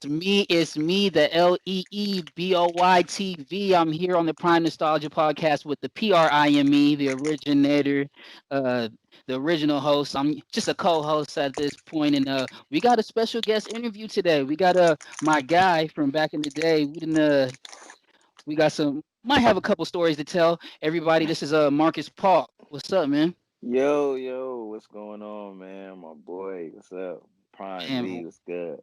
It's me, the LEEBOYTV. I'm here on the Prime Nostalgia Podcast with the PRIME, the originator, uh, the original host. I'm just a co-host at this point, and we got a special guest interview today. We got my guy from back in the day. We got some might have a couple stories to tell everybody. This is Marcus Paulk. What's up, man? Yo, what's going on, man? My boy, what's up? Prime Man, V, what's good?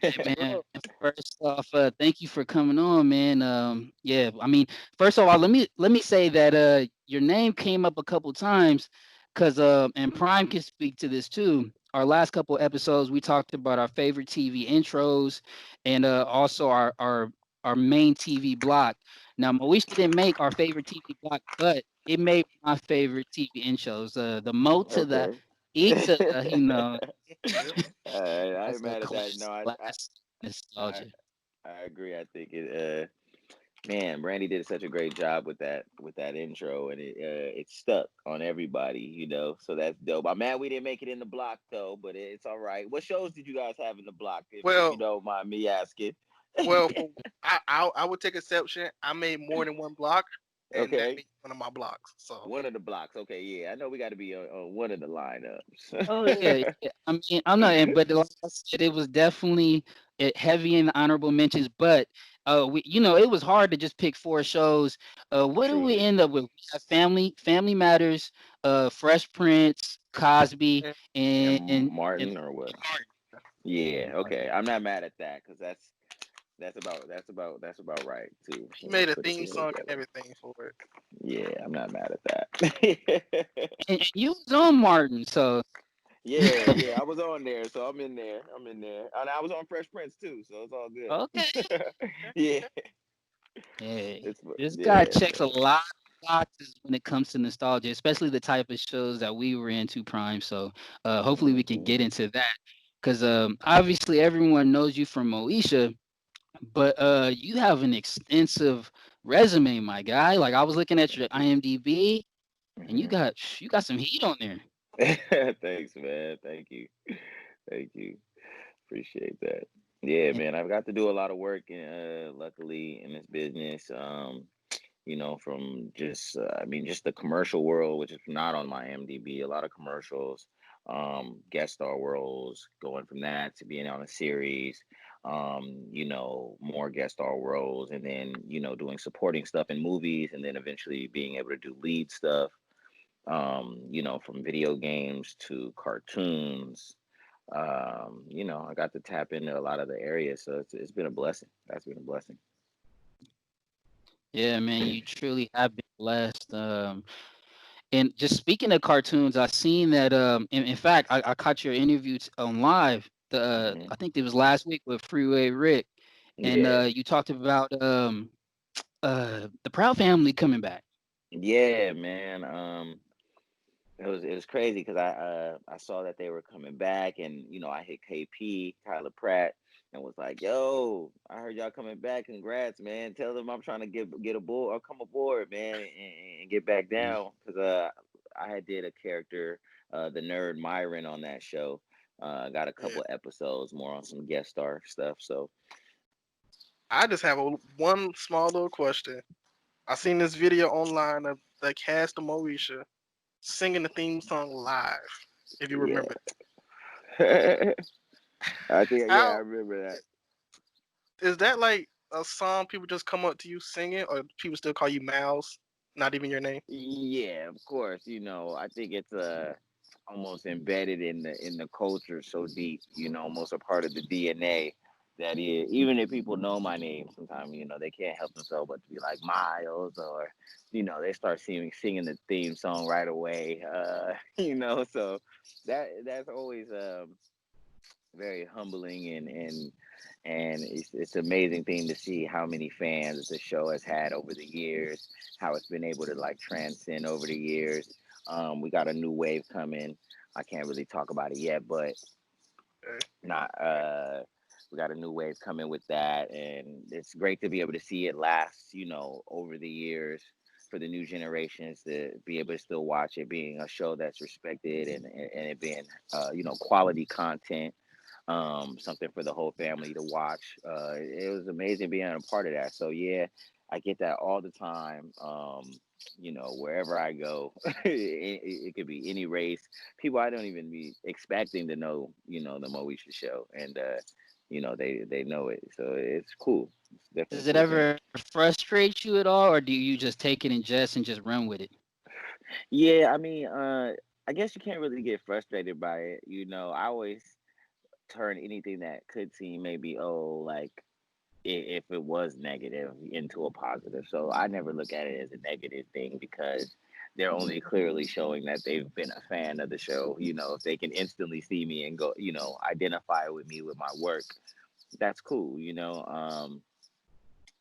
yeah, man. First off, thank you for coming on, man. Yeah, I mean, first of all, let me say that your name came up a couple times, cause and Prime can speak to this too. Our last couple episodes, we talked about our favorite TV intros, and also our main TV block. Now, Moesha didn't make our favorite TV block, but it made my favorite TV intros. The Mo to the Okay. E to the, Yep. I that's ain't a mad at that. No, classic I, nostalgia. I agree. I think man, Brandy did such a great job with that intro, and it stuck on everybody, So that's dope. I'm mad we didn't make it in the block though, but it's all right. What shows did you guys have in the block, if you Well, don't mind me asking? I would take exception. I made more than one block, and that Okay. made one of my blocks. So One of the blocks. Okay, yeah. I know we got to be on one of the lineups. Oh yeah, yeah. I mean, I'm not, but like I said, it was definitely heavy in the honorable mentions. But it was hard to just pick four shows. What do we Truly. end up with? We have Family Matters, Fresh Prince, Cosby, and, And and Martin or what? Yeah, okay. I'm not mad at that because that's about right too. he made a Put it theme song and together. everything for it. Yeah, I'm not mad at that. and you was on Martin, so Yeah, yeah. I was on there, so I'm in there. I'm in there, and I was on Fresh Prince too, so it's all okay. good. Okay. Yeah, Hey, it's this guy yeah, checks a lot of boxes when it comes to nostalgia, especially the type of shows that we were into Prime. So hopefully we can man. get into that. Because obviously everyone knows you from Moesha, but you have an extensive resume, my guy. Like I was looking at your IMDb, and Hmm. you got some heat on there. Thanks, man. Thank you. Thank you. Appreciate that. Yeah, And, man. I've got to do a lot of work, luckily, in this business. From just, I mean, just the commercial world, which is not on my MDB. A lot of commercials, guest star roles, going from that to being on a series. More guest star roles, and then doing supporting stuff in movies, and then eventually being able to do lead stuff. From video games to cartoons. I got to tap into a lot of the areas, so it's been a blessing. That's been a blessing. yeah, man, you truly have been blessed. And just speaking of cartoons, I seen that. In fact, I caught your interview on live. Hmm. I think it was last week with Freeway Rick, and Yeah, you talked about the Proud Family coming back. yeah, man. It was crazy because I saw that they were coming back, and I hit KP Tyler Pratt and was like, "Yo, I heard y'all coming back. Congrats, man. Tell them I'm trying to get aboard or come aboard, man, and get back Mm. down." Because I had did a character, the nerd Myron on that show. Got a Yeah. couple episodes more on some guest star stuff. So I just have one small little question. I seen this video online of the cast of Moesha singing the theme song live. If you yeah, remember, I think yeah I how remember that. is that like a song people just come up to you singing, or people still call you Miles, not even your name? Yeah, of course. I think it's almost embedded in the culture so deep. Almost a part of the DNA that is. Even if people know my name, sometimes they can't help themselves but to be like Miles, or they start singing the theme song right away. So that's always very humbling, and it's an amazing thing to see how many fans the show has had over the years, how it's been able to like transcend over the years. We got a new wave coming. I can't really talk about it yet, but Okay. not we got a new wave coming with that, and it's great to be able to see it last over the years, for the new generations to be able to still watch it, being a show that's respected, and it being quality content. something for the whole family to watch. It was amazing being a part of that. So yeah, I get that all the time. Wherever I go, it could be any race. People I don't even be expecting to know, the Moesha show, and they know it. So it's cool. It's definitely a Does it cool thing. ever frustrate you at all, or do you just take it in jest and just run with it? Yeah, I mean, I guess you can't really get frustrated by it. I always turn anything that could seem maybe like if it was negative into a positive. So I never look at it as a negative thing because they're only clearly showing that they've been a fan of the show. If they can instantly see me and go, identify with me with my work, that's cool.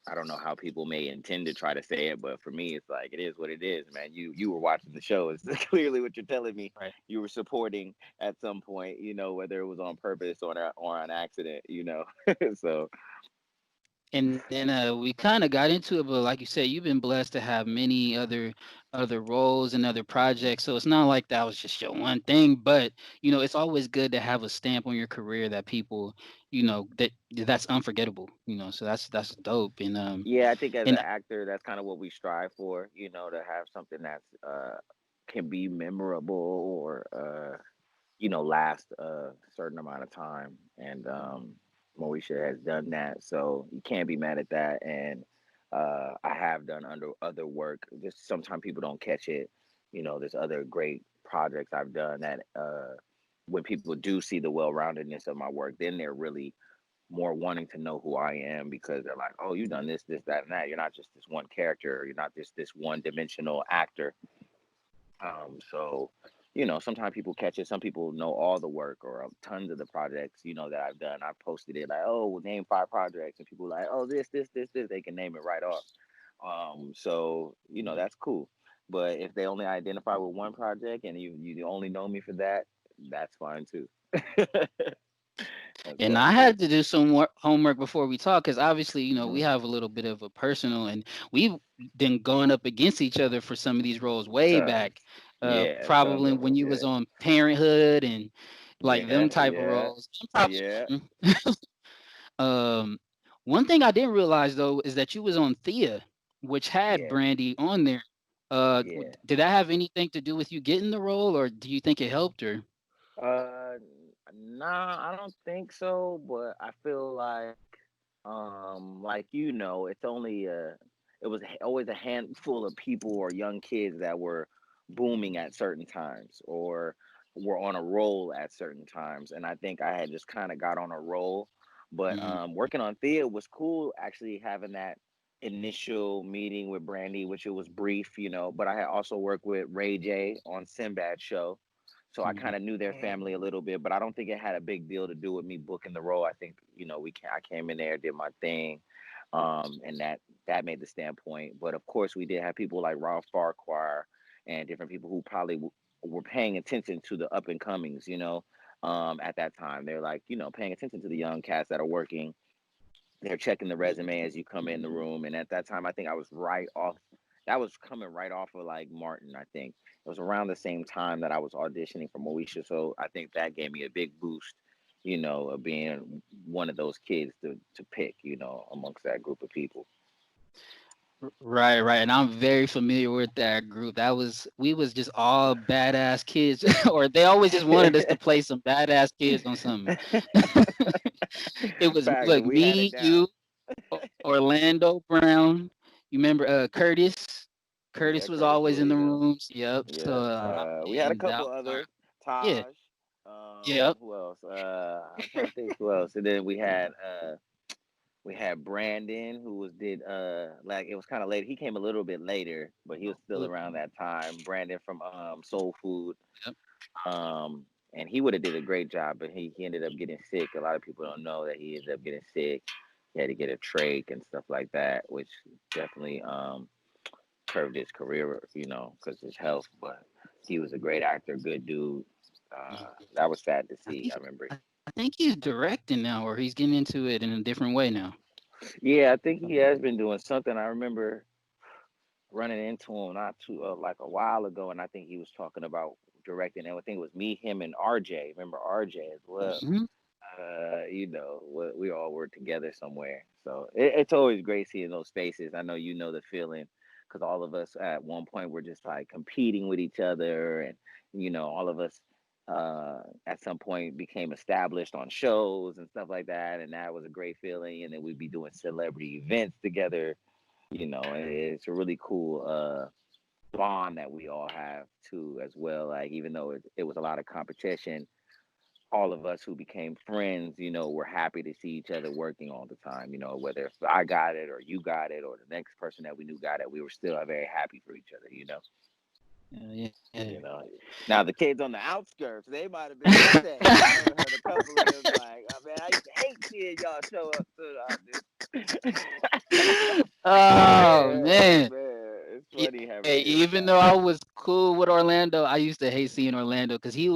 I don't know how people may intend to try to say it, but for me, it's like it is what it is, man. You were watching the show. It's clearly what you're telling me. Right. You were supporting at some point, whether it was on purpose or on accident. So And then we kind of got into it, but like you said, you've been blessed to have many other roles and other projects. So it's not like that was just your one thing, but it's always good to have a stamp on your career that people, that's unforgettable. So that's dope. yeah, I think as an And actor, that's kind of what we strive for. To have something that's can be memorable or last a certain amount of time. And Moesha has done that, so you can't be mad at that. And I have done under other work. Just sometimes people don't catch it. There's other great projects I've done that when people do see the well-roundedness of my work, then they're really more wanting to know who I am because they're like, oh, you've done this, this, that, and that. You're not just this one character. You're not just this one-dimensional actor. So, sometimes people catch it. Some people know all the work or tons of the projects, that I've done. I've posted it like, oh, well, name 5 projects. And people like, oh, this. They can name it right off. So, that's cool. But if they only identify with one project and you only know me for that, that's fine too. That's And I fine too. had to do some more homework before we talk because obviously, we Hmm. have a little bit of a personal, and we've been going up against each other for some of these roles way Tons. back. Yeah, tons Probably of when them. you was Yeah. on Parenthood and like them Yeah, type of yeah, roles. I'm yeah, probably um, one thing I didn't realize though is that you was on Thea, which had yeah, Brandy on there. yeah. Did that have anything to do with you getting the role, or do you think it helped her? Uh, nah, I don't think so. But I feel like it's only it was always a handful of people or young kids that were booming at certain times or were on a roll at certain times, and I think I had just kind of got on a roll. But Mm, working on Thea was cool. Actually, having that initial meeting with Brandy, which it was brief, but I had also worked with Ray J on Sinbad show. So I mhm. kind of knew their family a little bit, but I don't think it had a big deal to do with me booking the role. I think I came in there, did my thing, and that made the standpoint. But of course, we did have people like Ralph Farquhar and different people who probably were paying attention to the up and comings. At that time, they're like paying attention to the young cats that are working. They're checking the resume as you come in the room, and at that time, I think I was right off. That was coming right off of like Martin. I think it was around the same time that I was auditioning for Moesha, so I think that gave me a big boost. Of being one of those kids to pick. Amongst that group of people. Right, right. And I'm very familiar with that group. We was just all badass kids, or they always just wanted us to play some badass kids on something. It was Facts, look, and we had it me, down. you, Orlando Brown. You remember Curtis? Yeah, Curtis was Curtis always in the Williams. rooms. Yep. So Yeah, we had a and that couple other yeah. Taj. Yep. Who else? I'm trying to think who else. And then we had Brandon, who was did like it was kind of late. He came a little bit later, but he was still around that time. Brandon from Soul Food. Yep. Um, and he would have did a great job, but he ended up getting sick. A lot of people don't know that he ended up getting sick. He had to get a trach and stuff like that, which definitely curved his career, because his health. But he was a great actor, good dude. That was sad to I see. I think remember. I think he's directing now, or he's getting into it in a different way now. Yeah, I think he has been doing something. I remember running into him not too like a while ago, and I think he was talking about directing. And I think it was me, him, and RJ. Remember RJ as well. Mhm. we all work together somewhere. So it's always great seeing those faces. I know you know the feeling because all of us at one point were just like competing with each other, and all of us at some point became established on shows and stuff like that, and that was a great feeling. And then we'd be doing celebrity events together. And it's a really cool bond that we all have too, as well. Like even though it was a lot of competition, all of us who became friends, were happy to see each other working all the time. Whether if I got it or you got it or the next person that we knew got it, we were still very happy for each other. Yeah. You know. Now the kids on the outskirts, they might have been upset. I done heard a couple of them like, oh, man, I used to hate seeing y'all show up to this. Oh Yeah, man. man, it's Yeah, funny having hey, kids even now. though I was cool with Orlando, I used to hate seeing Orlando because he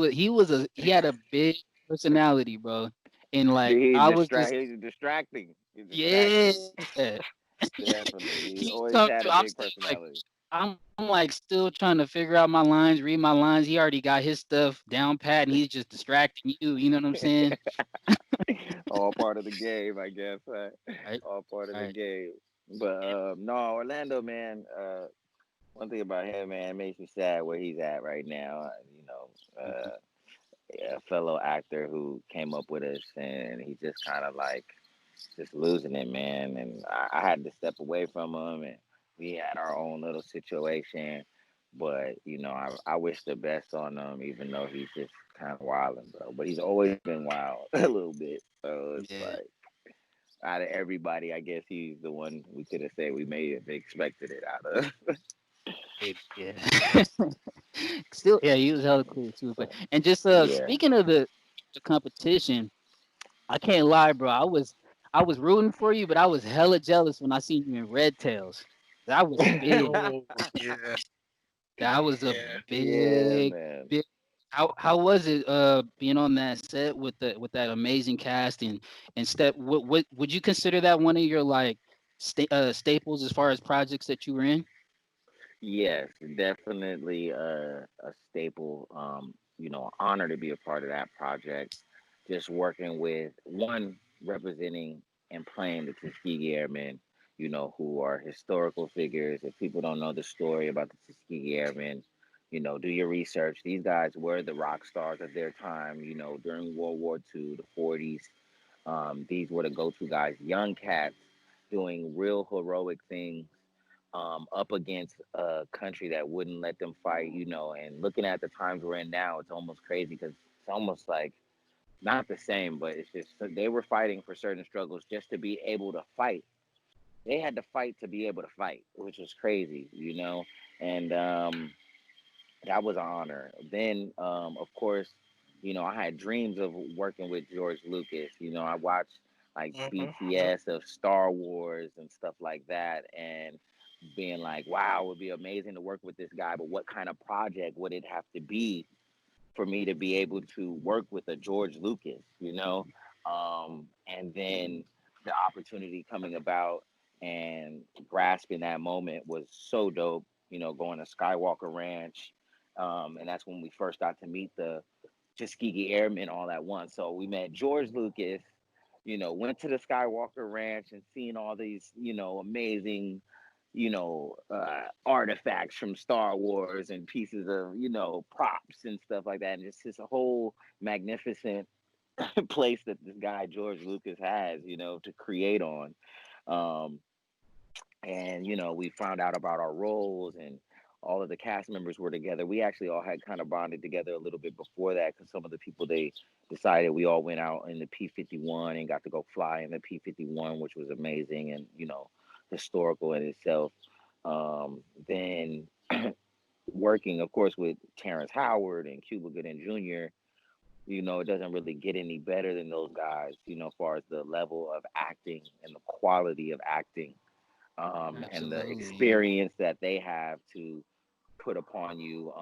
had a big personality, bro. And like I was just He's distracting. He's yeah. distracting. Definitely, he He always come had through. a I'm big still like personality. I'm like still trying to figure out my lines, read my lines. He already got his stuff down pat, and he's just distracting you. You know what I'm saying? All part of the game, I guess. Right? Right. All part of the Right. game. But no, Orlando, man. One thing about him, man, it makes me sad where he's at right now. Mhm. A fellow actor who came up with us, and he just kind of like just losing it, man. And I had to step away from him, and we had our own little situation. But I wish the best on him, even though he's just kind of wilding, bro. But he's always been wild a little bit. So it's Yeah. like out of everybody, I guess he's the one we could have said we may have expected it out of. Yeah. Still, yeah, he was hella cool too. But So and just yeah. speaking of the competition, I can't lie, bro. I was rooting for you, but I was hella jealous when I seen you in Red Tails. That was big. Oh yeah, That was a yeah. Yeah, big, man. big. How was it being on that set with that amazing cast and step? What would you consider that one of your like staples as far as projects that you were in? Yes, definitely a staple. Honor to be a part of that project. Just working with one representing and playing the Tuskegee Airmen, who are historical figures. If people don't know the story about the Tuskegee Airmen, do your research. These guys were the rock stars of their time, during World War II, the 40s. These were the go to guys, young cats doing real heroic things up against a country that wouldn't let them fight, and looking at the times we're in now, it's almost crazy because it's almost like not the same, but it's just they were fighting for certain struggles just to be able to fight. They had to fight to be able to fight, which was crazy. And that was an honor. Then, of course, I had dreams of working with George Lucas. I watched like Hmm. Yep. BTS of Star Wars and stuff like that, and being like, wow, it would be amazing to work with this guy, but what kind of project would it have to be for me to be able to work with a George Lucas? And then the opportunity coming about and grasping that moment was so dope. Going to Skywalker Ranch, and that's when we first got to meet the Tuskegee Airmen all at once. So we met George Lucas. Went to the Skywalker Ranch and seen all these, amazing artifacts from Star Wars and pieces of, props and stuff like that. And just this whole magnificent place that this guy, George Lucas, has, to create on. Um, and, we found out about our roles and all of the cast members were together. We actually all had kind of bonded together a little bit before that because some of the people they decided we all went out in the P-51 and got to go fly in the P-51, which was amazing and, historical in itself. Then working, of course, with Terrence Howard and Cuba Gooding Jr., it doesn't really get any better than those guys, as far as the level of acting and the quality of acting and the Absolutely, yeah. experience that they have to put upon you,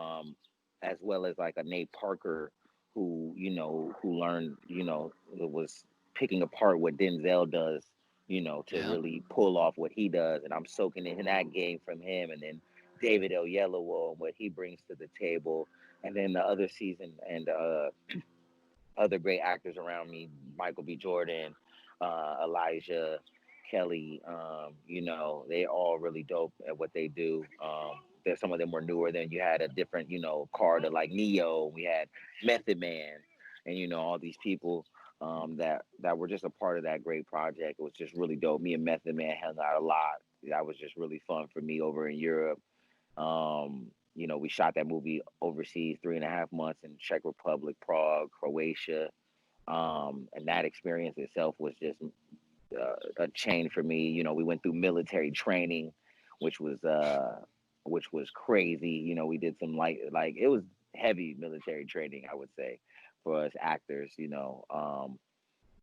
as well as like a Nate Parker who learned, it was picking apart what Denzel does, to Yeah. really pull off what he does. And I'm soaking in that game from him. And then David Oyelowo and what he brings to the table. And then the other season and other great actors around me, Michael B. Jordan, Elijah, Kelly. You know, they all really dope at what they do. There's some of them were newer than you had a different, you know, Carter like Neo. We had Method Man, and you know all these people that were just a part of that great project. It was just really dope. Me and Method Man hung out a lot. That was just really fun for me over in Europe. You know, we shot that movie overseas 3.5 months in Czech Republic, Prague, Croatia, and that experience itself was just a change for me. You know, we went through military training, which was which was crazy. You know, we did some like it was heavy military training, I would say, for us actors. You know,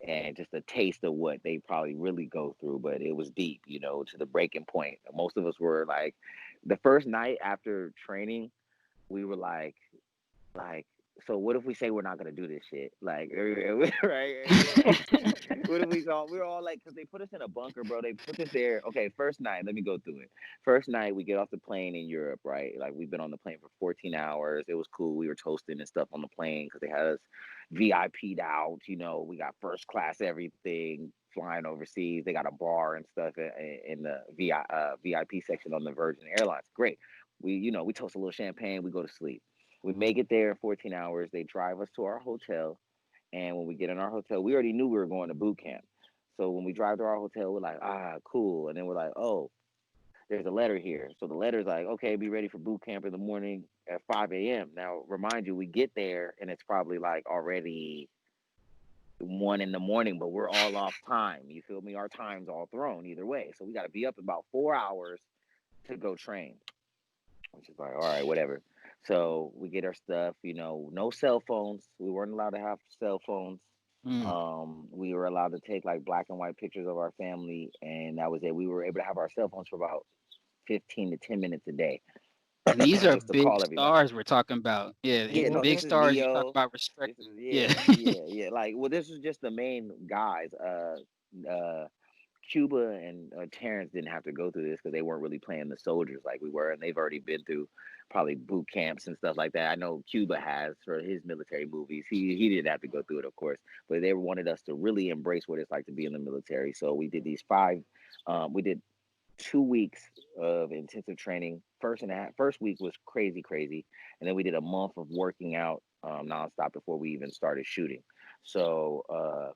and just a taste of what they probably really go through. But it was deep, you know, to the breaking point. Most of us were like, the first night after training, we were like, so what if we say we're not gonna do this shit? Like, right? We were all, what if we were all like, because they put us in a bunker, bro. They put us there. Okay, first night, let me go through it. First night, we get off the plane in Europe, right? Like, we've been on the plane for 14 hours. It was cool. We were toasting and stuff on the plane because they had us VIP'd out. You know, we got first class everything. Flying overseas, they got a bar and stuff in the VIP section on the Virgin Airlines. Great. You know, we toast a little champagne. We go to sleep. We make it there in 14 hours. They drive us to our hotel. And when we get in our hotel, we already knew we were going to boot camp. So when we drive to our hotel, we're like, cool. And then we're like, oh, there's a letter here. So the letter's like, okay, be ready for boot camp in the morning at 5 a.m. Now, remind you, we get there and it's probably like already 1 in the morning, but we're all off time. You feel me? Our time's all thrown either way. So we got to be up about 4 hours to go train, which is like, all right, whatever. So we get our stuff, you know, no cell phones. We weren't allowed to have cell phones. Mm. We were allowed to take like black and white pictures of our family, and that was it. We were able to have our cell phones for about 15 to 10 minutes a day, And these are just to big call everybody. stars we're talking about. Yeah, Yeah, Hmm. no, big this is stars. You talk Neo. about This respected. is Yeah. yeah. Like, well, this was just the main guys. Uh, Cuba and Terrence didn't have to go through this because they weren't really playing the soldiers like we were, and they've already been through probably boot camps and stuff like that. I know Cuba has for his military movies. He didn't have to go through it, of course, but they wanted us to really embrace what it's like to be in the military. So we did these five. We did 2 weeks of intensive training. First week was crazy, and then we did a month of working out nonstop before we even started shooting. So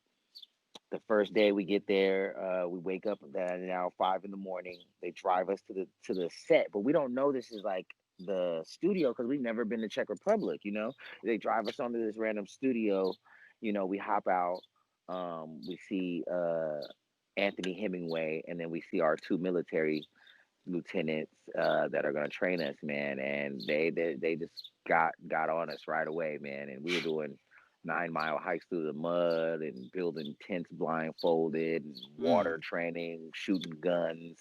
the first day we get there, we wake up at now 5 in the morning. They drive us to the set, but we don't know this is like the studio because we've never been to Czech Republic. You know, they drive us onto this random studio. You know, we hop out. We see Anthony Hemingway, and then we see our two military lieutenants that are going to train us, man, and they just got on us right away, man, and we were doing 9 mile hikes through the mud and building tents blindfolded and Mm. water training, shooting guns,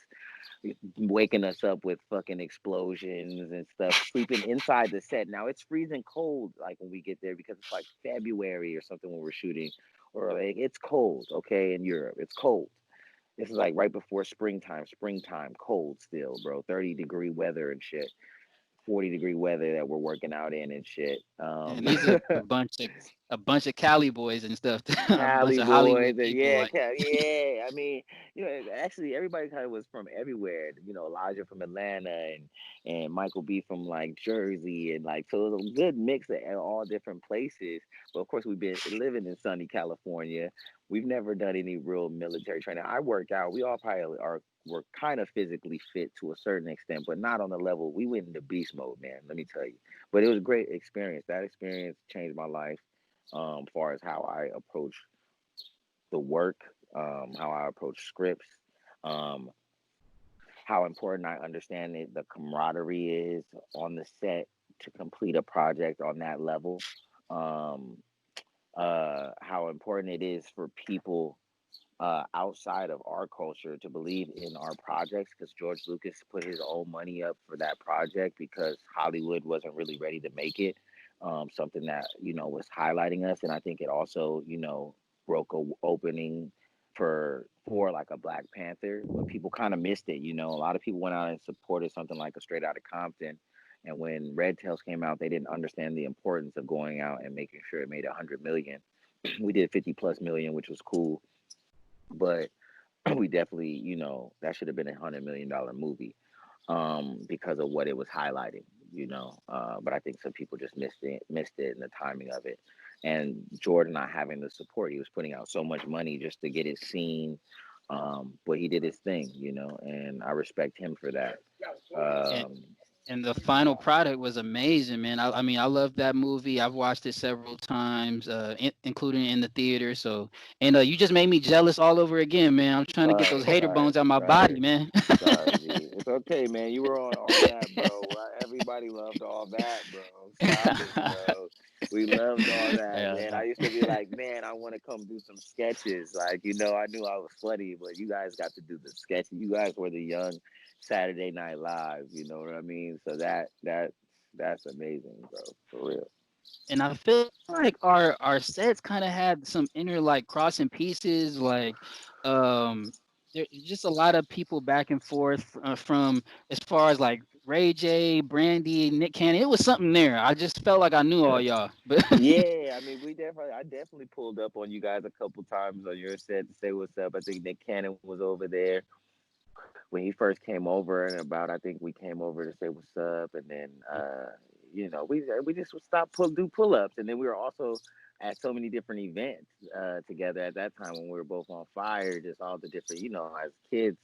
waking us up with fucking explosions and stuff, sleeping inside the set. Now it's freezing cold like when we get there because it's like February or something when we're shooting, or like it's cold, okay, in Europe. It's cold. This is like right before springtime, cold still, bro. 30-degree weather and shit. 40-degree weather that we're working out in and shit. And these are a bunch of Cali boys and stuff. A bunch Cali of Hollywood boys, and people. yeah, Like, yeah. I mean, you know, actually, everybody kind of was from everywhere. You know, Elijah from Atlanta, and Michael B from like Jersey, and like so it was a good mix of all different places. But of course, we've been living in sunny California. We've never done any real military training. I work out. We all probably are. We're kind of physically fit to a certain extent, but not on the level. We went into beast mode, man. Let me tell you. But it was a great experience. That experience changed my life as far as how I approach the work, how I approach scripts, um, how important I understand it, the camaraderie is on the set to complete a project on that level, um, how important it is for people outside of our culture to believe in our projects because George Lucas put his own money up for that project because Hollywood wasn't really ready to make it. Something that was highlighting us, and I think it also broke a opening for like a Black Panther, but people kind of missed it. A lot of people went out and supported something like a Straight Outta Compton. And when Red Tails came out, they didn't understand the importance of going out and making sure it made 100 million We did 50 plus million, which was cool, but we definitely, that should have been $100 million movie, because of what it was highlighting, but I think some people just missed it in the timing of it. And Jordan not having the support, he was putting out so much money just to get it seen. But he did his thing, and I respect him for that. And um, and the final product was amazing, man. I mean, I love that movie. I've watched it several times, including in the theater. So, and you just made me jealous all over again, man. I'm trying to get those right, hater right, bones out my body, right. man. Sorry, G. It's okay, man. You were on all that, bro. Everybody loved all that, bro. Stop it, bro. We loved all that, Yeah, man. I no. used to be like, man, I want to come do some sketches. Like, I knew I was funny, but you guys got to do the sketches. You guys were the young Saturday Night Live. You know what I mean? So that's amazing, bro. For real. And I feel like our sets kind of had some inner like crossing pieces, like there just a lot of people back and forth from as far as like Ray J, Brandy, Nick Cannon. It was something there. I just felt like I knew all y'all, but Yeah, I mean, I definitely pulled up on you guys a couple times on your set to say what's up. I think Nick Cannon was over there when he first came over, and I think we came over to say what's up, and then we just would stop do pull ups, and then we were also at so many different events together at that time when we were both on fire, just all the different, as kids,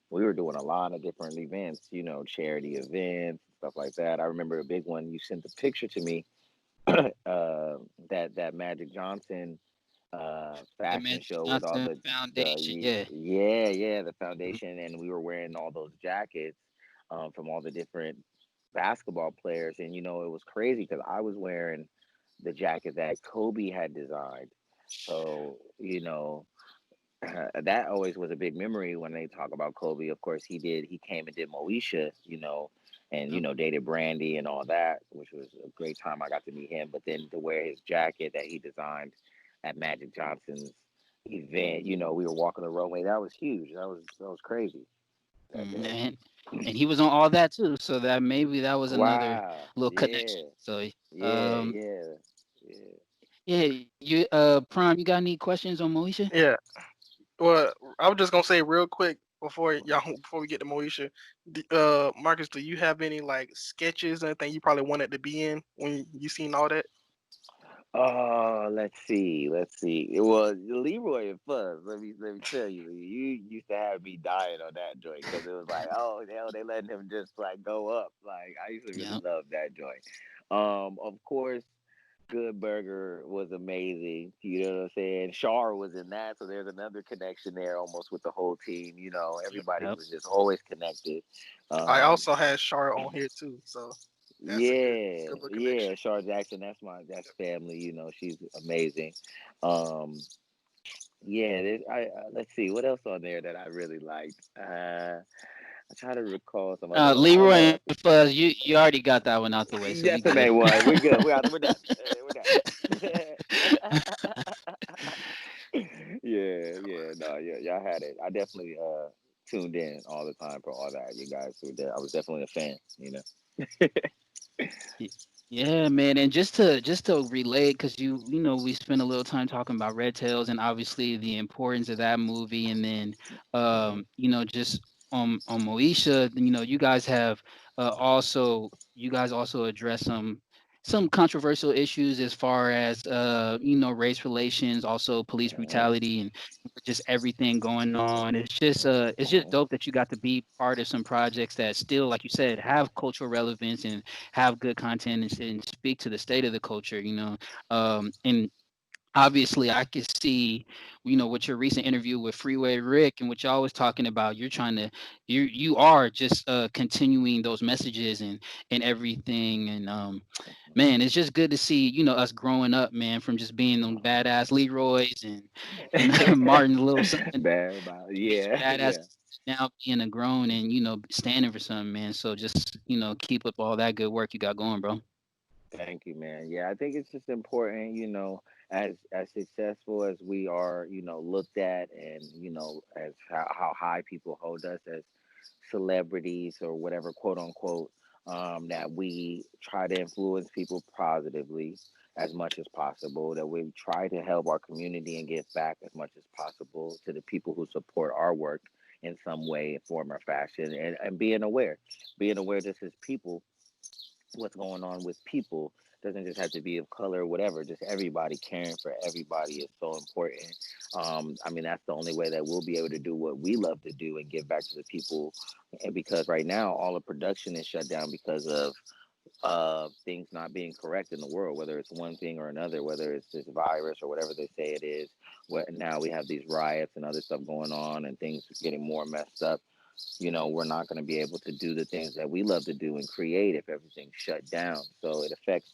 we were doing a lot of different events, charity events stuff like that. I remember a big one. You sent the picture to me, that Magic Johnson the fashion Magic show with all Johnson the Foundation, yeah. yeah, the foundation, and we were wearing all those jackets, from all the different basketball players, and it was crazy because I was wearing the jacket that Kobe had designed. So that always was a big memory when they talk about Kobe. Of course, he came and did Moesha, and Yep. dated Brandy and all that, which was a great time. I got to meet him, but then to wear his jacket that he designed at Magic Johnson's event, we were walking the runway. That was huge. That was crazy that day. And he was on all that too, so that maybe that was another Wow. little connection. Yeah. So, Yeah. um, Yeah. Yeah. yeah, you Prime, you got any questions on Moesha? Yeah. Well, I was just gonna say real quick before y'all before we get to Moesha, Marcus, do you have any like sketches or anything you probably wanted to be in when you seen all that? Oh, let's see. Let's see. It was Leroy and Fuzz. Let me tell you, you used to have me dying on that joint because it was like, oh hell, they letting him just like go up. Like I used to really Yeah. love that joint. Of course, Good Burger was amazing. You know what I'm saying? Shar was in that, so there's another connection there, almost with the whole team. Everybody Yep. was just always connected. I Um, also had Char on here too, so that's a yeah, good little yeah, connection. Shar Jackson. That's family. She's amazing. Um, yeah, let's see what else on there that I really liked. I try to recall some other ones. I don't Leroy know. and Fuzz, you already got that one out the way, so we That's the good. main one. We're good. We're done. We're done. Yeah, yeah, no, yeah, y'all had it. I definitely tuned in all the time for all that. You guys were there. I was definitely a fan. Y- Yeah, man, and just to relate, because we spent a little time talking about Red Tails and obviously the importance of that movie, and then Hmm. just on Moesha, you guys also address some controversial issues as far as race relations, also police Hmm. brutality, and just everything going on. It's just Hmm. dope that you got to be part of some projects that still, like you said, have cultural relevance and have good content and speak to the state of the culture, and obviously I could see, with your recent interview with Freeway Rick and what y'all was talking about, you are just continuing those messages and everything. And man, it's just good to see, us growing up, man, from just being them badass Leroy's and Martin little son, Bad, these yeah, badass yeah. now being a grown and standing for something, man. So just keep up all that good work you got going, bro. Thank you, man. Yeah, I think it's just important, as successful as we are, looked at, and as how high people hold us as celebrities or whatever, quote unquote. that we try to influence people positively as much as possible, that we try to help our community and give back as much as possible to the people who support our work in some way, form, or fashion, and being aware just as people what's going on with people doesn't just have to be of color or whatever. Just everybody caring for everybody is so important. I mean, that's the only way that we'll be able to do what we love to do and give back to the people. And because right now all the production is shut down because of things not being correct in the world, whether it's one thing or another, whether it's this virus or whatever they say it is. What now we have these riots and other stuff going on, and things getting more messed up. We're not going to be able to do the things that we love to do and create if everything's shut down. So it affects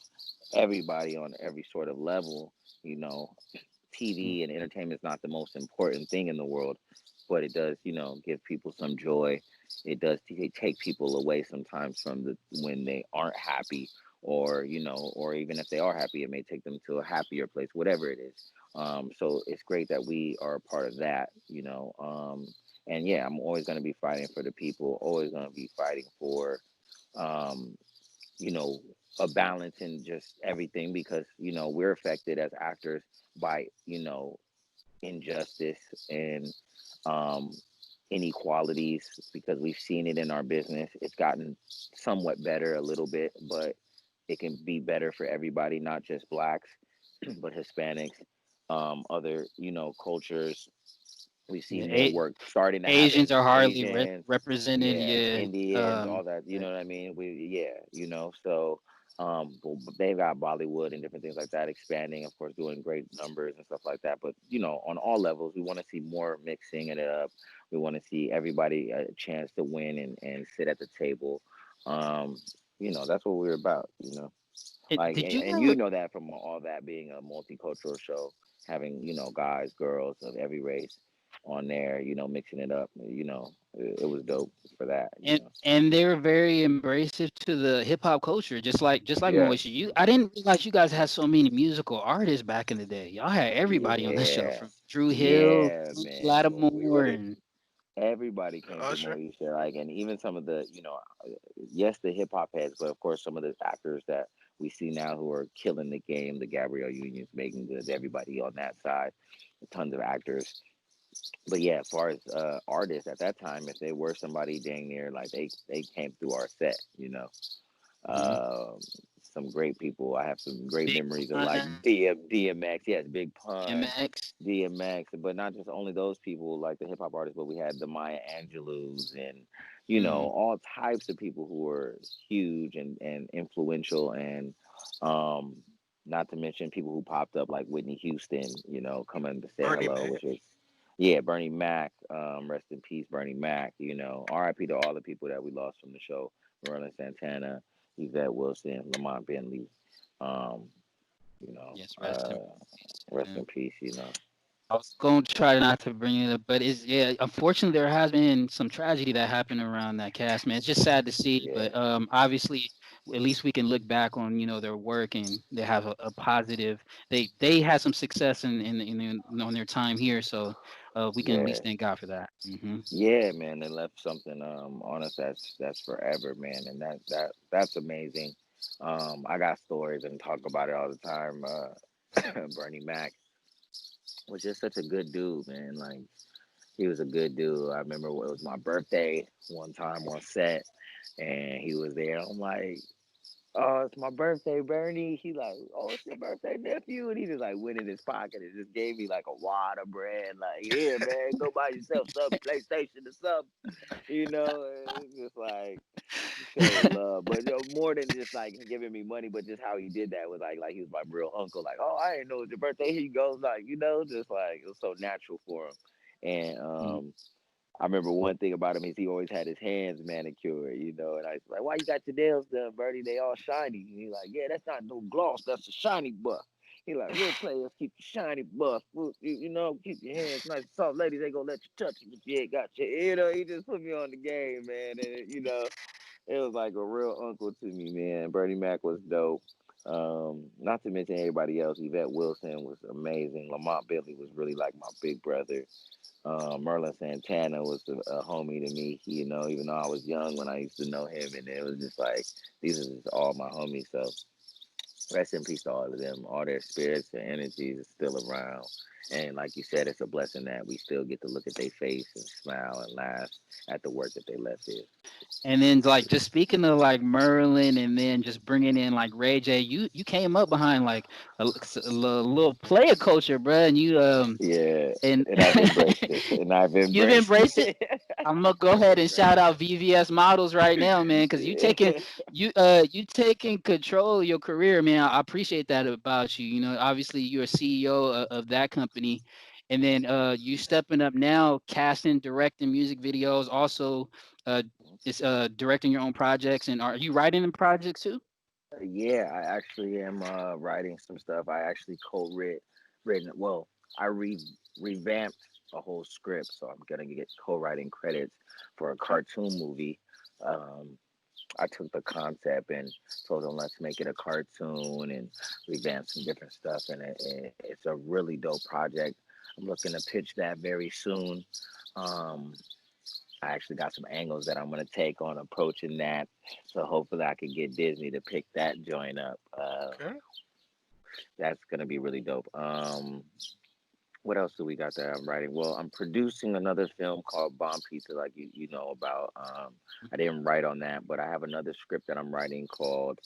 everybody on every sort of level. You know, Mm. TV and entertainment is not the most important thing in the world, but it does, give people some joy. It does take people away sometimes from the when they aren't happy, or or even if they are happy, it may take them to a happier place, whatever it is. So it's great that we are a part of that. And yeah, I'm always going to be fighting for the people, always going to be fighting for um, you know, a balance in just everything, because we're affected as actors by injustice and um, inequalities, because we've seen it in our business. It's gotten somewhat better a little bit, but it can be better for everybody, not just blacks, but Hispanics, other cultures. We've Yeah, seen more work starting to Asians happen. are hardly Asians, represented. yeah, Yeah. Indians, all that. You know what I mean? Yeah, so but they've got Bollywood and different things like that expanding, of course, doing great numbers and stuff like that. But on all levels, we want to see more mixing it up. We want to see everybody a chance to win and sit at the table. Um, that's what we're about. Like, Did you and ever? that from all that being a multicultural show, having guys, girls of every race on there, mixing it up. It was dope for that. And they're very embracive to the hip hop culture, just like Yeah, Moesha. I didn't realize you guys had so many musical artists back in the day. Y'all had everybody on that show, yeah, from Drew Hill, yeah, man. Lattimore, and Everybody came to Usher. Moesha, like, and even some of the, yes, the hip hop heads, but of course some of the actors that we see now who are killing the game, the Gabrielle Unions, Megan Goods, everybody on that side, tons of actors. But yeah, as far as artists at that time, if they were somebody dang near, like, they came through our set. mhm. Um, some great people. I have some great Big memories of, like, Pun, DMX. Yes, Big Pun, MX. DMX. But not just only those people, like the hip hop artists, but we had the Maya Angelou's and Mm, all types of people who were huge and influential, and um, not to mention people who popped up like Whitney Houston. Coming to say Bernie hello, Mac. which is, yeah, Bernie Mac. Rest in peace, Bernie Mac. R.I.P. to all the people that we lost from the show. Merlin Santana, Yvette Wilson, Lamont Bentley. Um, you know, yes, rest in uh, peace to rest in them. peace. I was going to try not to bring it up, but it's yeah. Unfortunately, there has been some tragedy that happened around that cast, man. It's just sad to see, Yeah, but obviously, at least we can look back on their work, and they have a positive. They had some success on their time here, so we can at yeah, least thank God for that. Hmm. yeah, man. They left something on us that's forever, man, and that's amazing. I got stories and talk about it all the time. Bernie Mac was just such a good dude, man. Like, he was a good dude. I remember it was my birthday one time on set, and he was there. I'm like, "Oh, it's my birthday, Bernie." He like, "Oh, it's your birthday, nephew," and he just like went in his pocket and just gave me like a wad of bread. Like, "Here, man, go buy yourself some PlayStation or something." It's just like showing love, but more than just like giving me money, but just how he did that was like he was my real uncle. Like, "Oh, I didn't know it was your birthday." Here you go. Like, just like it was so natural for him. And I remember one thing about him is he always had his hands manicured, and I was like, "Why you got your nails done, Bertie? They all shiny." And he's like, "Yeah, that's not no gloss, that's a shiny buff." He like, "Real players keep your shiny buff, keep your hands nice and soft. Ladies ain't gonna let you touch it, but you ain't got your, he just put me on the game, man. And it was like a real uncle to me, man. Bernie Mac was dope. Not to mention everybody else. Yvette Wilson was amazing. Lamont Bentley was really like my big brother. Merlin Santana was a homie to me. You know, even though I was young when I used to know him, and it was just like these are just all my homies. So rest in peace to all of them. All their spirits and energies are still around. And like you said, it's a blessing that we still get to look at their face and smile and laugh at the work that they left here. And then like just speaking of like Merlin, and then just bringing in like Ray J, you came up behind like a little player culture, bro, and you Yeah, and and I've embraced it. And I've you've embraced embraced it. it. I'm gonna go I've ahead and shout embraced out VVS Models right now, man, because it. you taking control of your career, man. I appreciate that about you. You know, obviously you're a CEO of that company, and then you stepping up now, casting, directing music videos, also uh it's directing your own projects. And are you writing in projects too? Yeah, I actually am writing some stuff. I actually written. Well, I revamped a whole script, so I'm gonna get co-writing credits for a Okay. cartoon movie. Um, I took the concept and told them let's make it a cartoon and revamp some different stuff, and it's a really dope project. I'm looking to pitch that very soon. Um, I actually got some angles that I'm gonna take on approaching that, so hopefully I can get Disney to pick that joint up. Okay. That's gonna be really dope. What else do we got that I'm writing? Well, I'm producing another film called Bomb Pizza, like you know about. I didn't write on that, but I have another script that I'm writing called.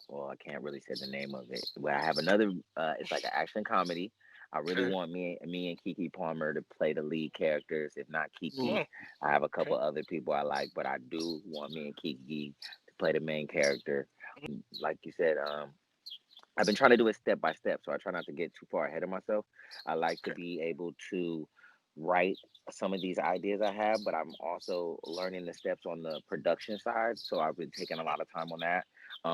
Well, I can't really say the name of it. But I have another. It's like an action comedy. I really Okay. want me and Kiki Palmer to play the lead characters. If not Kiki, Mm, I have a couple okay. other people I like, but I do want me and Kiki to play the main character. Like you said, I've been trying to do it step by step, so I try not to get too far ahead of myself. I like to Okay. be able to write some of these ideas I have, but I'm also learning the steps on the production side. So I've been taking a lot of time on that.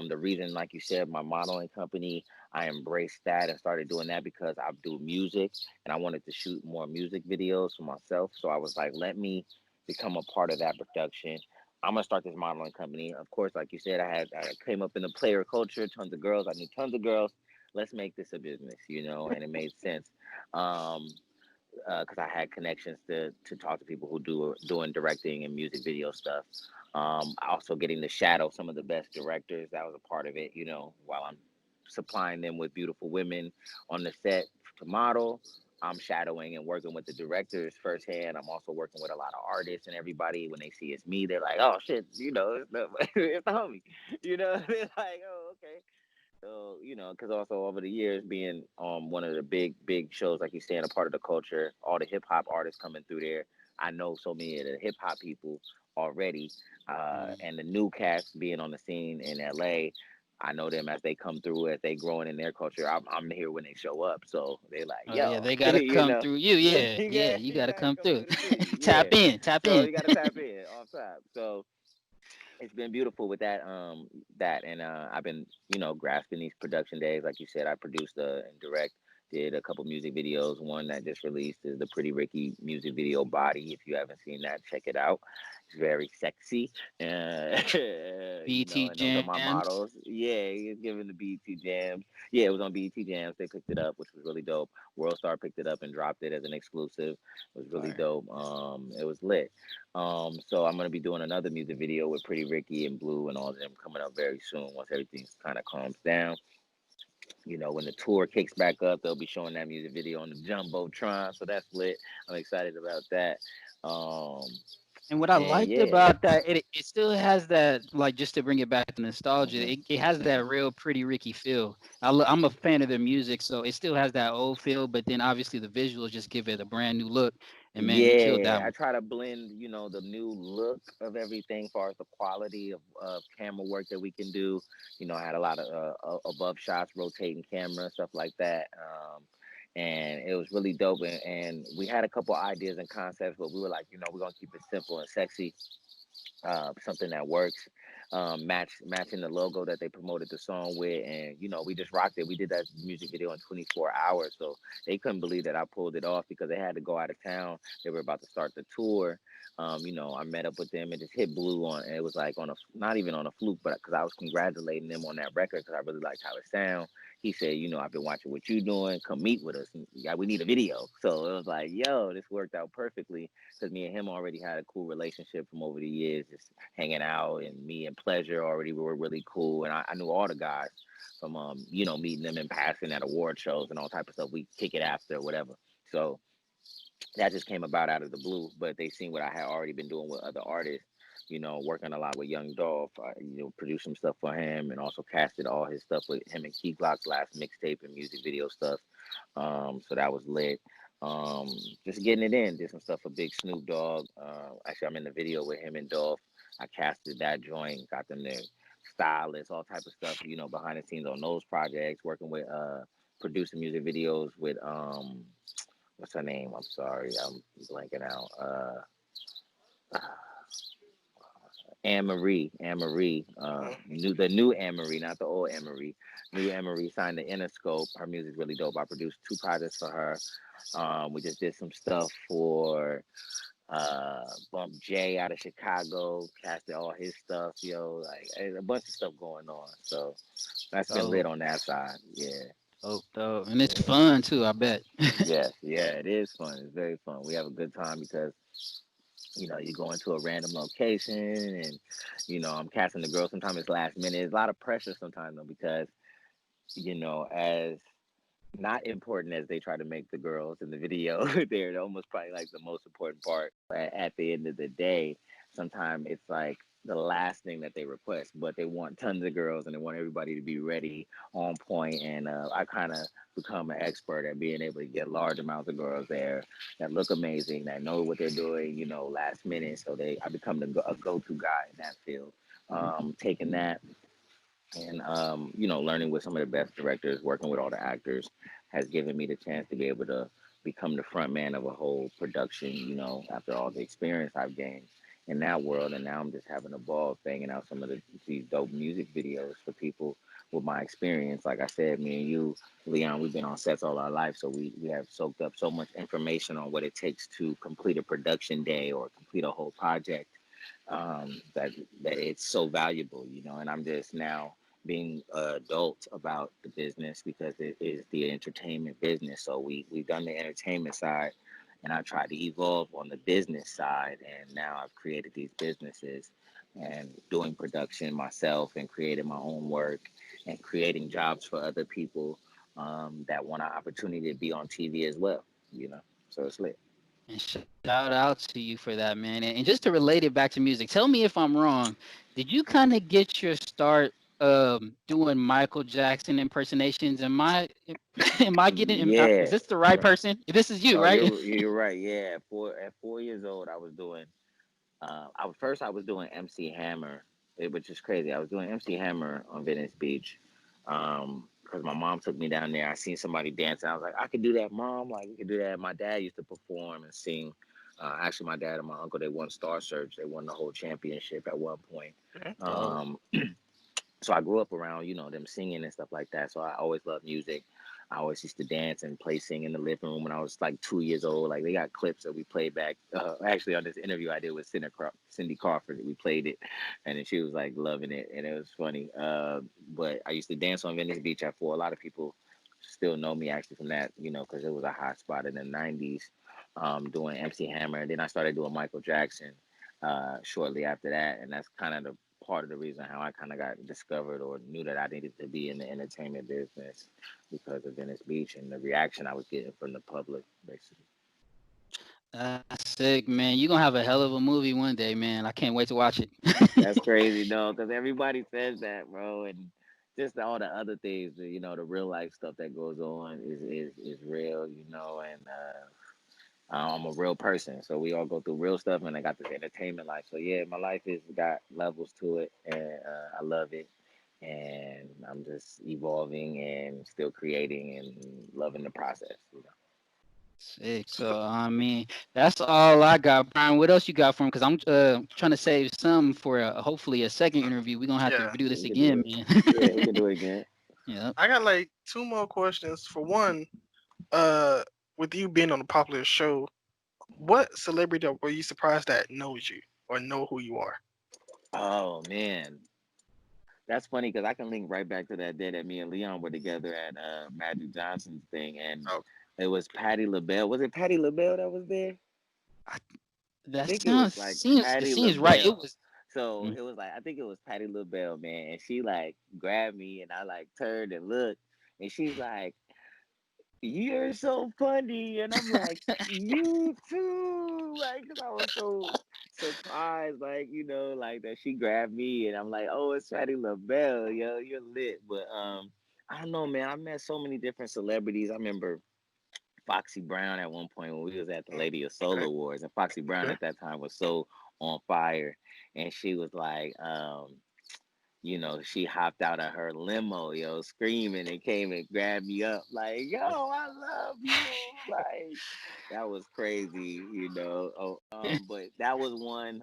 The reason, like you said, my modeling company, I embraced that and started doing that because I do music and I wanted to shoot more music videos for myself. So I was like, let me become a part of that production. I'm gonna start this modeling company. Of course, like you said, I came up in the player culture, tons of girls. I knew tons of girls. Let's make this a business, you know, and it made sense. Um, because I had connections to talk to people who doing directing and music video stuff. Also getting to shadow some of the best directors. That was a part of it, you know, while I'm supplying them with beautiful women on the set to model. I'm shadowing and working with the directors firsthand. I'm also working with a lot of artists and everybody. When they see it's me, they're like, "Oh shit, you know, it's the homie." You know, they're like, "Oh, okay." So, you know, because also over the years being one of the big shows, like you saying, a part of the culture, all the hip hop artists coming through there. I know so many of the hip hop people already, Mm. and the new cats being on the scene in LA. I know them as they come through, as they growing in their culture. I'm here when they show up, so they like, Oh yeah, yo, they gotta you come know, through you. Yeah, yeah, you you gotta gotta come come through. through the city, Tap yeah. in, tap So in. you gotta tap in off top. So it's been beautiful with that and I've been grasping these production days. Like you said, I produced and direct, did a couple music videos. One that just released is the Pretty Ricky music video Body. If you haven't seen that, check it out. It's very sexy. BT And those are my Jams. models. Yeah, he's giving the BT Jams. Yeah, it was on BT Jams. They picked it up, which was really dope. World Star picked it up and dropped it as an exclusive. It was really Fire. dope. It was lit. So I'm gonna be doing another music video with Pretty Ricky and Blue and all of them coming up very soon once everything kind of calms down. When the tour kicks back up, they'll be showing that music video on the jumbotron. So that's lit. I'm excited about that. Um, And what I and liked yeah, about that, it still has that, like, just to bring it back to nostalgia, hmm it has that real Pretty Ricky feel. I'm a fan of their music, so it still has that old feel, but then obviously the visuals just give it a brand new look. And man, you killed yeah, that I one. try to blend, the new look of everything, as far as the quality of camera work that we can do. I had a lot of above shots, rotating camera, stuff like that. And it was really dope. And we had a couple ideas and concepts, but we were like, we're gonna keep it simple and sexy, something that works. matching the logo that they promoted the song with, and we just rocked it. We did that music video in 24 hours, so they couldn't believe that I pulled it off because they had to go out of town. They were about to start the tour. I met up with them and just hit blue on, and it was like on a not even on a fluke, but because I was congratulating them on that record because I really liked how it sounded. He said, I've been watching what you doing. Come meet with us. And, yeah, we need a video. So it was like, yo, this worked out perfectly because me and him already had a cool relationship from over the years, just hanging out. And me and Pleasure already were really cool. And I knew all the guys from, meeting them in passing at award shows and all type of stuff. We kick it after or whatever. So that just came about out of the blue. But they seen what I had already been doing with other artists. Working a lot with Young Dolph. Produced some stuff for him and also casted all his stuff with him and Key Glock's last mixtape and music video stuff. So that was lit. Um, just getting it in. Did some stuff for Big Snoop Dogg. Actually, I'm in the video with him and Dolph. I casted that joint, got them there, stylists, all type of stuff. Behind the scenes on those projects, working with producing music videos with what's her name? I'm sorry, I'm blanking out. Anne Marie, the new Anne Marie, not the old Anne Marie. New Anne Marie signed the Interscope. Her music's really dope. I produced two projects for her. We just did some stuff for Bump J out of Chicago, casted all his stuff, like there's a bunch of stuff going on. So that's been lit Oh, on that side. Yeah, dope. And it's yeah. fun too, I bet. Yes, yeah, it is fun. It's very fun. We have a good time because you go into a random location and I'm casting the girl. Sometimes it's last minute. It's a lot of pressure sometimes though because as not important as they try to make the girls in the video, they're almost probably like the most important part. At the end of the day, sometimes it's like the last thing that they request, but they want tons of girls and they want everybody to be ready, on point. And I kind of become an expert at being able to get large amounts of girls there that look amazing, that know what they're doing, last minute. So I become a go-to guy in that field. Taking that and learning with some of the best directors, working with all the actors, has given me the chance to be able to become the front man of a whole production. After all the experience I've gained in that world, and now I'm just having a ball banging out some of these dope music videos for people with my experience. Like I said, me and you, Leon, we've been on sets all our life, so we have soaked up so much information on what it takes to complete a production day or complete a whole project, that it's so valuable, and I'm just now being adult about the business because it is the entertainment business. So we've done the entertainment side, and I tried to evolve on the business side, and now I've created these businesses and doing production myself and creating my own work and creating jobs for other people that want an opportunity to be on TV as well. So it's lit. And shout out to you for that, man. And just to relate it back to music, tell me if I'm wrong. Did you kind of get your start doing Michael Jackson impersonations? Am I getting? Is Yeah. this the right person? This is you, No, right? you're right. Yeah, at 4 years old, I was doing. I was doing MC Hammer, which is crazy. I was doing MC Hammer on Venice Beach, because my mom took me down there. I seen somebody dancing. I was like, I could do that, mom. Like we could do that. My dad used to perform and sing. Actually, my dad and my uncle, they won Star Search. They won the whole championship at one point. Dope. Um, so I grew up around, them singing and stuff like that. So I always loved music. I always used to dance and play sing in the living room when I was like 2 years old. Like they got clips that we played back. Actually, on this interview I did with Cindy Crawford, we played it, and then she was like loving it, and it was funny. But I used to dance on Venice Beach at 4. A lot of people still know me actually from that, because it was a hot spot in the '90s, doing MC Hammer. And then I started doing Michael Jackson shortly after that, and that's kind of the part of the reason how I kind of got discovered or knew that I needed to be in the entertainment business because of Venice Beach and the reaction I was getting from the public, basically. That's sick, man. You're gonna have a hell of a movie one day, man. I can't wait to watch it. That's crazy, though, because everybody says that, bro, and just all the other things, the real life stuff that goes on is real, and I'm a real person, so we all go through real stuff, and I got this entertainment life. So yeah, my life has got levels to it, and I love it, and I'm just evolving and still creating and loving the process. Sick. So I mean, that's all I got. Brian, what else you got for him? Because I'm trying to save some for hopefully a second interview. We're gonna have to Yeah, do Yeah, this he can do again, it. man. Yeah, he can do it again. Yep. I got like two more questions. For one, uh, with you being on a popular show, what celebrity were you surprised that knows you or know who you are? Oh man, that's funny because I can link right back to that day that me and Leon were together at Magic Johnson's thing, and Oh, it was Patty LaBelle. Was it Patty LaBelle that was there? I, I that think it was sounds like seems it Patty seems right. It LaBelle. was. So Mm. it was like I think it was Patty LaBelle, man, and she like grabbed me, and I like turned and looked, and she's like, "You're so funny," and I'm like, "You too," like, cause I was so surprised, like like that she grabbed me, and I'm like, "Oh, it's Patty LaBelle, yo, you're lit." But I don't know, man. I met so many different celebrities. I remember Foxy Brown at one point when we was at the Lady of Soul okay, Awards, and Foxy Brown okay. at that time was so on fire, and she was like, she hopped out of her limo, screaming and came and grabbed me up, like, yo, I love you. Like, that was crazy, but that was one.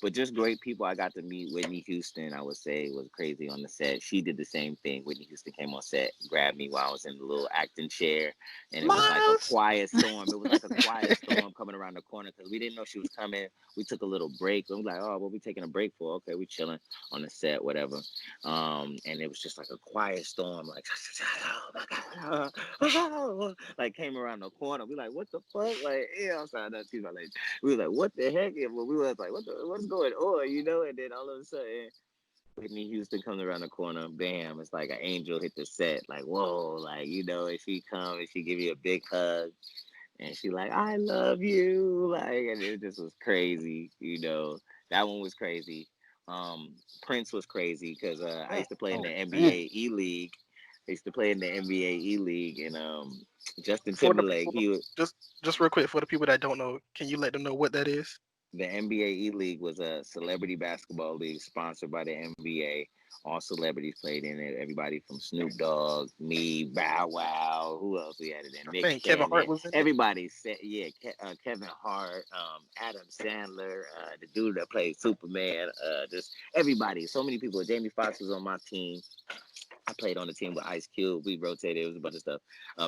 But just great people. I got to meet Whitney Houston, I would say, was crazy on the set. She did the same thing. Whitney Houston came on set, grabbed me while I was in the little acting chair, and it was like a Miles. quiet storm. It was like a quiet storm coming around the corner because we didn't know she was coming. We took a little break. We was like, oh, what we taking a break for? Okay, we chilling on the set, whatever. And it was just like a quiet storm, like, oh my god, like came around the corner. We like, what the fuck? Like, yeah, I'm sorry, not too much. Like, we were like, what the heck? And we was like, what's going on? And then all of a sudden, Whitney Houston comes around the corner, bam! It's like an angel hit the set, like whoa, like and she come and she give you a big hug, and she like, I love you, like, and it just was crazy, That one was crazy. Prince was crazy because I used to play in the Oh, NBA man. E League. I used to play in the NBA E League, and Justin For the Timberlake, people, he was just real quick for the people that don't know, can you let them know what that is? the NBA E League was a celebrity basketball league sponsored by the NBA. All celebrities played in it. Everybody from Snoop Dogg, me, Bow Wow. Who else we had it in? I Nick think Kevin Hart Cannon. was in it. Everybody said, yeah. Kevin Hart, Adam Sandler, the dude that played Superman. Just everybody. So many people. Jamie Foxx was on my team. I played on the team with Ice Cube. We rotated. It was a bunch of stuff.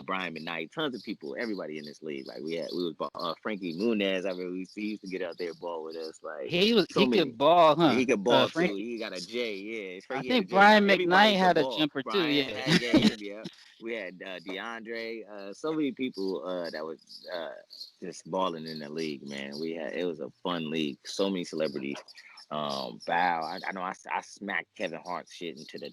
Brian McKnight, tons of people. Everybody in this league. Like we was Frankie Muniz. I mean, he used to get out there and ball with us. Like so He many. could ball, And huh? he could ball too. Frank. He got a J. Yeah, I Frankie had a think J now. Brian Everybody McKnight could had a ball. jumper too. Brian Yeah. had game. Yeah, we had DeAndre. So many people that was just balling in the league. Man, it was a fun league. So many celebrities. Bow. I know I smacked Kevin Hart shit into the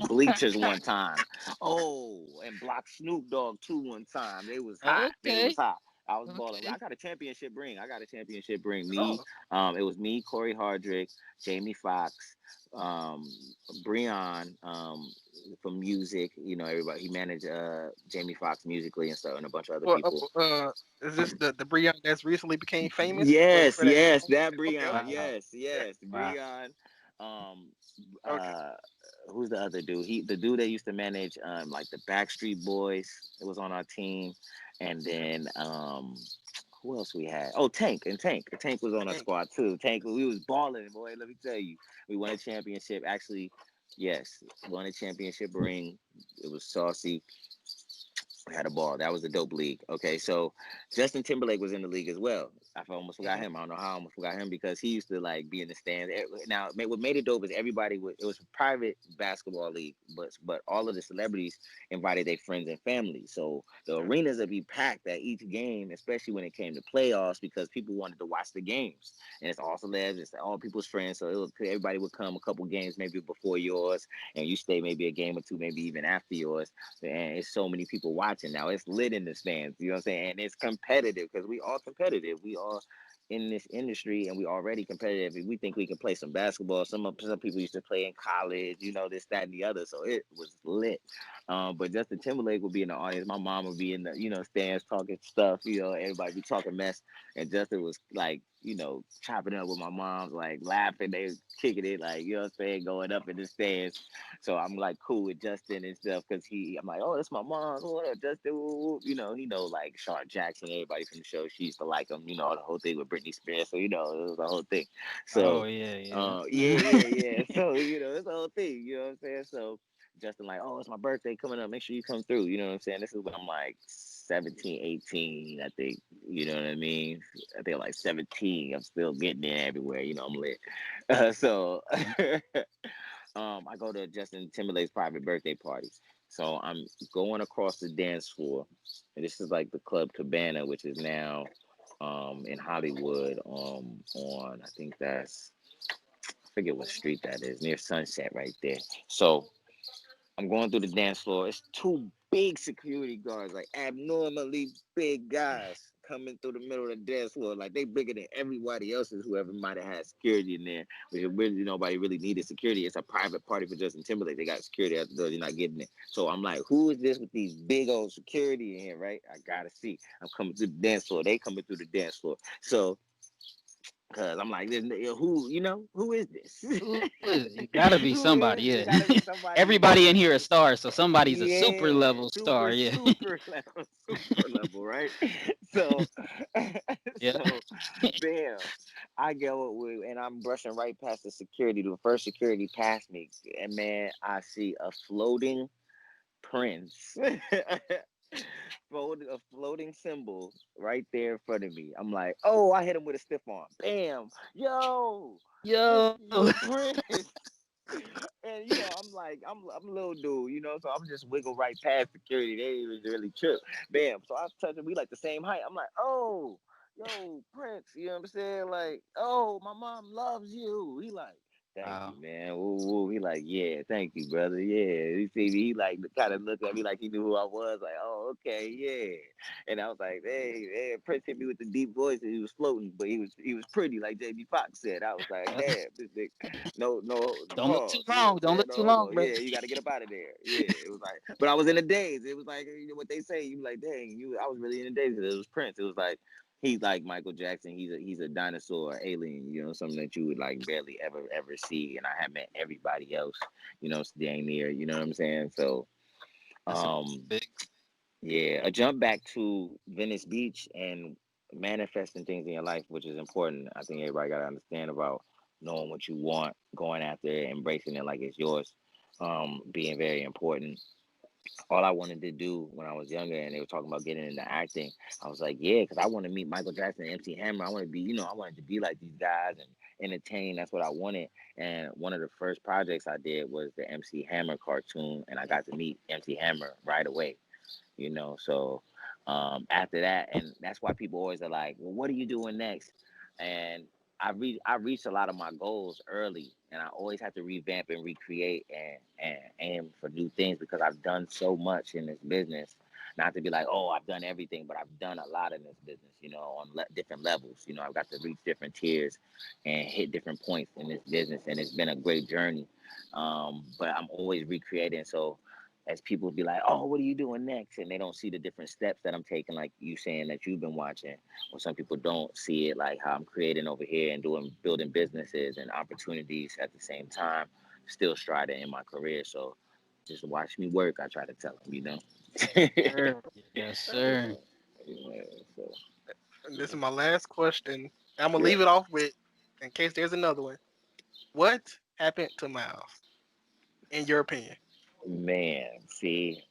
bleachers one time. Oh, and blocked Snoop Dogg too one time. They was hot. They was Okay. hot. I was balling. I Okay. got a championship ring. I got a championship ring. Me, Oh, it was me, Corey Hardrick, Jamie Foxx, um, Breon, from music. Everybody. He managed Jamie Foxx musically and stuff, and a bunch of other well, people. is this the Breon that's recently became famous Yes, for that yes, song? that Okay, Breon. okay, Wow. Yes, yeah, yes, Wow. Breon. Um, okay. uh, who's the other dude? The dude that used to manage like the Backstreet Boys. It was on our team, and then who else we had? Oh, Tank and Tank. Tank was on our Dang. squad too. Tank, we was balling, boy. Let me tell you, we won a championship. Actually, yes, won a championship ring. It was saucy. We had a ball. That was a dope league. Okay, so Justin Timberlake was in the league as well. I almost forgot Mhm. him. I don't know how I almost forgot him because he used to like be in the stands. Now, what made it dope is everybody was it was a private basketball league, but all of the celebrities invited their friends and family. So the Okay. arenas would be packed at each game, especially when it came to playoffs, because people wanted to watch the games. And it's all celebs, it's all people's friends. So everybody would come a couple games maybe before yours, and you stay maybe a game or two, maybe even after yours, and it's so many people watching now. It's lit in the stands, you know what I'm saying? And it's competitive because we all competitive. We all in this industry, and we already competitive. We think we can play some basketball. Some people used to play in college, this, that, and the other. So it was lit. But Justin Timberlake would be in the audience. My mom would be in the stands talking stuff. Everybody be talking mess, and Justin was like chopping up with my mom's, like laughing, they kicking it, like, you know what I'm saying, going up in the stands. So I'm like cool with Justin and stuff because I'm like, oh, that's my mom. What up, Justin? Woo, woo. He know like Sean Jackson, everybody from the show. She used to like him, the whole thing with Britney Spears. So, it was the whole thing. Oh So, yeah, yeah, yeah. yeah, yeah. So, it's the whole thing, you know what I'm saying? So, Justin, like, oh, it's my birthday coming up. Make sure you come through. You know what I'm saying? This is when I'm like 17, 18, I think. You know what I mean? I think like 17. I'm still getting there everywhere. I'm lit. So I go to Justin Timberlake's private birthday party. So I'm going across the dance floor. And this is like the Club Cabana, which is now in Hollywood, on, I think I forget what street that is, near Sunset right there. So I'm going through the dance floor. It's two big security guards, like abnormally big guys coming through the middle of the dance floor. Like they bigger than everybody else's, whoever might have had security in there. Which really nobody really needed security. It's a private party for Justin Timberlake. They got security at the door. You're not getting it. So I'm like, who is this with these big old security in here, right? I gotta see. I'm coming through the dance floor. They coming through the dance floor. So Cause I'm like, who is this? Who is it? Gotta be Who somebody, is it? yeah. Gotta be somebody, Everybody in here a star, so somebody's a super Yeah, level star, super, yeah. super level, super level, right? So, Yeah. so, bam, I go with, and I'm brushing right past the security. The first security passed me, and man, I see a floating prince. A floating symbol right there in front of me. I'm like, oh, I hit him with a stiff arm. Bam, yo, Yo. yo, Prince. And I'm like, I'm a little dude, so I'm just wiggle right past security. They ain't even really trip. Bam. So I was touching, we like the same height. I'm like, oh, yo, Prince, you know what I'm saying? Like, oh, my mom loves you. He like, thank Wow. you, man. Woo, woo. He like, yeah, thank you, brother. Yeah. He see me, he like kind of looked at me like he knew who I was. Like, oh, okay, yeah. And I was like, hey, Prince hit me with the deep voice and he was floating, but he was pretty, like JB Fox said. I was like, Uh, damn, this nigga. No don't look too pause. You know what long. I'm Don't saying? look No too homo. long, bro. Yeah, you got to get up out of there. Yeah, it was like, but I was in a daze. It was like, what they say. You like, dang, I was really in a daze. It was Prince. It was like, he's like Michael Jackson. He's a dinosaur alien. Something that you would like barely ever see. And I had met everybody else. Dang near. You know what I'm saying? So, That's a um, big. yeah, a jump back to Venice Beach and manifesting things in your life, which is important. I think everybody got to understand about knowing what you want, going after it, embracing it like it's yours, being very important. All I wanted to do when I was younger, and they were talking about getting into acting, I was like, yeah, because I want to meet Michael Jackson and MC Hammer. I want to be, I wanted to be like these guys and entertain. That's what I wanted. And one of the first projects I did was the MC Hammer cartoon, and I got to meet MC Hammer right away. So after that, and that's why people always are like, well, what are you doing next? And I reached a lot of my goals early, and I always have to revamp and recreate and aim for new things because I've done so much in this business. Not to be like, oh, I've done everything, but I've done a lot in this business, on different levels. I've got to reach different tiers and hit different points in this business, and it's been a great journey. But I'm always recreating. So as people be like, oh, what are you doing next? And they don't see the different steps that I'm taking, like you saying that you've been watching. Or some people don't see it like how I'm creating over here and building businesses and opportunities at the same time, still striding in my career. So just watch me work, I try to tell them. Sir. Yes, sir. Yeah, so, And this is my last question. I'm gonna yeah. leave it off with, in case there's another one. What happened to Miles, in your opinion? Man, see,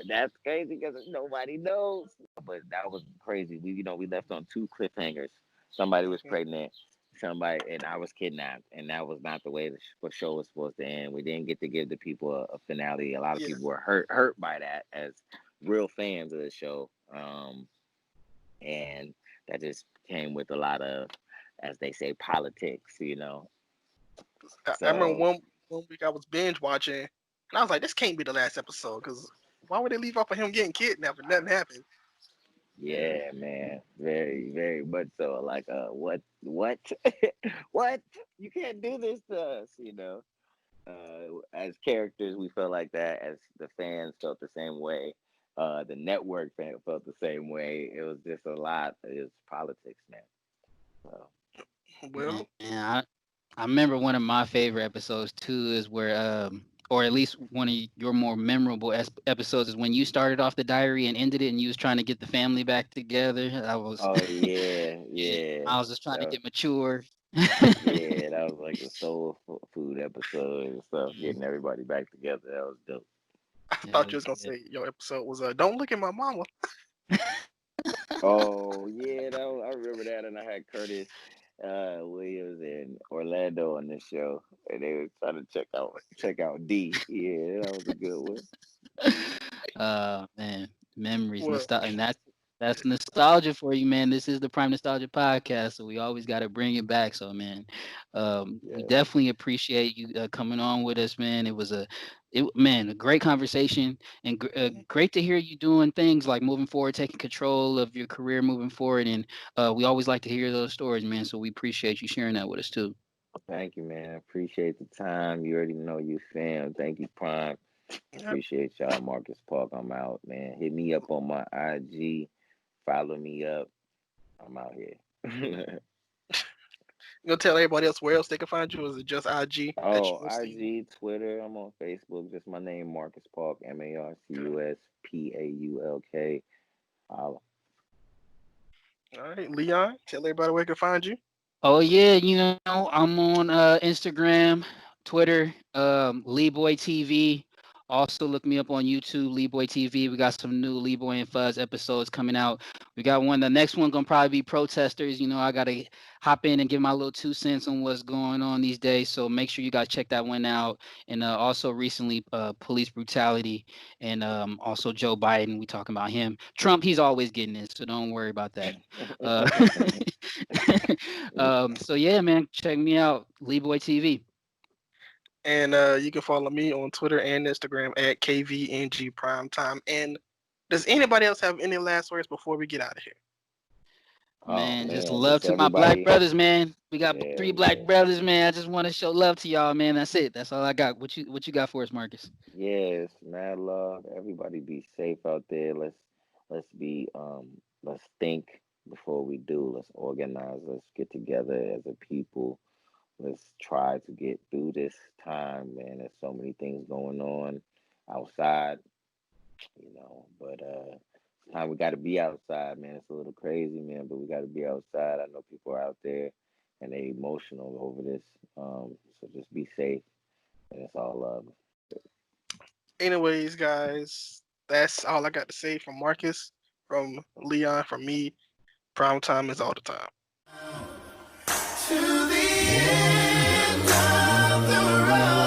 that's crazy because nobody knows. But that was crazy. We left on two cliffhangers. Somebody was Hmm. pregnant, somebody, and I was kidnapped, and that was not the way the show was supposed to end. We didn't get to give the people a finale. A lot of Yeah. people were hurt by that as real fans of the show, and that just came with a lot of, as they say, politics. I remember So one week I was binge watching, and I was like, this can't be the last episode because why would they leave off of him getting kidnapped and nothing happened? yeah, man, very, very much so. Like, what, what? You can't do this to us. As characters, we felt like that. As the fans felt the same way. The network felt the same way. It was just a lot. It was politics, man. So. Well, Man, I remember one of my favorite episodes too is where or at least one of your more memorable episodes is when you started off the diary and ended it and you was trying to get the family back together. I was Oh yeah, yeah, yeah. I was just trying to That get mature. Yeah, that was like the food episode and stuff, getting everybody back together. That was dope. I Yeah, thought you was gonna say your episode was "Don't Look at My Mama." Oh yeah, I remember that, and I had Curtis Williams and Orlando on the show, and they were trying to check out D. Yeah, that was a good one. Man, memories, Well, nostalgia, and that's nostalgia for you, man. This is the Prime Nostalgia Podcast, so we always got to bring it back. So, man, we Yeah, definitely appreciate you coming on with us, man. Man, a great conversation, and great to hear you doing things like moving forward, taking control of your career, moving forward, and we always like to hear those stories, man. So we appreciate you sharing that with us too. thank you, man. Appreciate the time. You already know you fam. Thank you, Prime. yep. Appreciate y'all, Marcus Park. I'm out, man. Hit me up on my IG. Follow me up. I'm out here. You gonna tell everybody else where else they can find you? Or is it just IG that you Oh, mostly? IG, Twitter. I'm on Facebook. Just my name, Marcus Park, MarcusPaulk. Holla. All right, Leon, tell everybody where they can find you. Oh yeah, I'm on Instagram, Twitter, Lee Boy TV. Also look me up on YouTube, Lee Boy TV. We got some new Lee Boy and Fuzz episodes coming out. We got one. The next one gonna probably be protesters. I gotta hop in and give my little 2 cents on what's going on these days. So make sure you guys check that one out. And also recently, police brutality and also Joe Biden. We talking about him. Trump, he's always getting it, so don't worry about that. Uh, so yeah, man, check me out, Lee Boy TV. And you can follow me on Twitter and Instagram at KVNG Primetime. And does anybody else have any last words before we get out of here? Oh Man, just man, love just to my black everybody. brothers, man. We got Yeah, three black yeah, brothers, man. I just want to show love to y'all, man. That's it. That's all I got. What you got for us, Marcus? yes. Mad love. Everybody be safe out there. Let's be let's think before we do. Let's organize. Let's get together as a people. Let's try to get through this time, man. There's so many things going on outside, but time we got to be outside, man. It's a little crazy, man, but we got to be outside. I know people are out there and they emotional over this. So just be safe, and it's all love. Anyways, guys, that's all I got to say from Marcus, from Leon, from me. Prime time is all the time. To the end of the road.